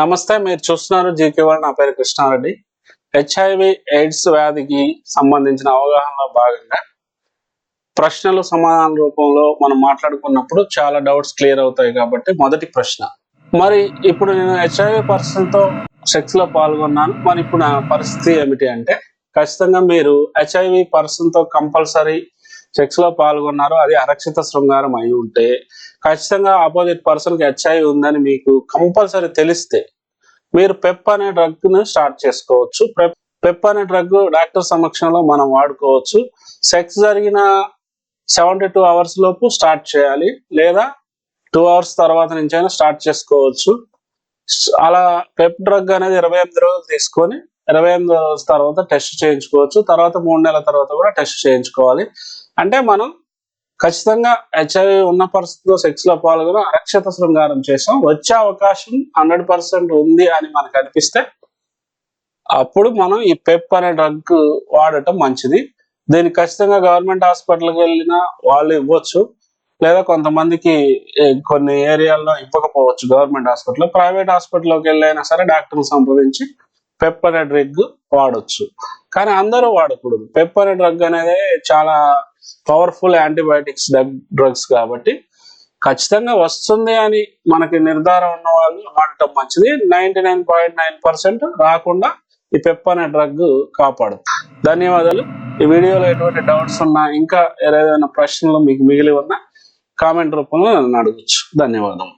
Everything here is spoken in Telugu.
నమస్తే, మీరు చూస్తున్నారు జీకే వన్. నా పేరు కృష్ణారెడ్డి. హెచ్ఐవి ఎయిడ్స్ వ్యాధికి సంబంధించిన అవగాహనలో భాగంగా ప్రశ్నలు సమాధాన రూపంలో మనం మాట్లాడుకున్నప్పుడు చాలా డౌట్స్ క్లియర్ అవుతాయి. కాబట్టి మొదటి ప్రశ్న, మరి ఇప్పుడు నేను హెచ్ఐవి పర్సన్తో సెక్స్లో పాల్గొన్నాను, మరి ఇప్పుడు నా పరిస్థితి ఏమిటి అంటే, ఖచ్చితంగా మీరు హెచ్ఐవి పర్సన్తో కంపల్సరీ సెక్స్లో పాల్గొన్నారు, అది అరక్షిత శృంగారం అయి ఉంటే, ఖచ్చితంగా ఆపోజిట్ పర్సన్కి హెచ్ఐవి ఉందని మీకు కంపల్సరీ తెలిస్తే మీరు పెప్ అనే డ్రగ్ను స్టార్ట్ చేసుకోవచ్చు. పెప్ అనే డ్రగ్ డాక్టర్ సమక్షంలో మనం వాడుకోవచ్చు. సెక్స్ జరిగిన 72 hours లోపు స్టార్ట్ చేయాలి, లేదా 2 hours తర్వాత నుంచి అయినా స్టార్ట్ చేసుకోవచ్చు. అలా పెప్ డ్రగ్ అనేది 28 రోజులు తీసుకొని 28 రోజుల తర్వాత టెస్ట్ చేయించుకోవచ్చు. తర్వాత 3 నెలల తర్వాత కూడా టెస్ట్ చేయించుకోవాలి. అంటే మనం ఖచ్చితంగా హెచ్ఐవి ఉన్న పరిస్థితిలో సెక్స్ లో పాల్గొని అరక్షిత శృంగారం చేసాం, వచ్చే అవకాశం 100% ఉంది అని మనకు అనిపిస్తే అప్పుడు మనం ఈ పెప్ అనే డ్రగ్ వాడటం మంచిది. దీనికి ఖచ్చితంగా గవర్నమెంట్ హాస్పిటల్కి వెళ్ళినా వాళ్ళు ఇవ్వచ్చు, లేదా కొంతమందికి కొన్ని ఏరియాల్లో ఇవ్వకపోవచ్చు. గవర్నమెంట్ హాస్పిటల్, ప్రైవేట్ హాస్పిటల్లోకి వెళ్ళైనా సరే డాక్టర్ని సంప్రదించి పెప్ అనే డ్రగ్ వాడచ్చు. కానీ అందరూ వాడకూడదు. పెప్ అనే డ్రగ్ అనేది చాలా పవర్ఫుల్ యాంటీబయాటిక్స్ డ్రగ్స్ కాబట్టి ఖచ్చితంగా వస్తుంది అని మనకి నిర్ధారణ ఉన్న వాళ్ళు వాడటం మంచిది. 99.9% రాకుండా ఈ పెప్ అనే డ్రగ్ కాపాడుతుంది. ధన్యవాదాలు. ఈ వీడియోలో ఎటువంటి డౌట్స్ ఉన్నా, ఇంకా ఏదైనా ప్రశ్నలు మీకు మిగిలి ఉన్నా కామెంట్ రూపంలో నన్ను అడగచ్చు. ధన్యవాదాలు.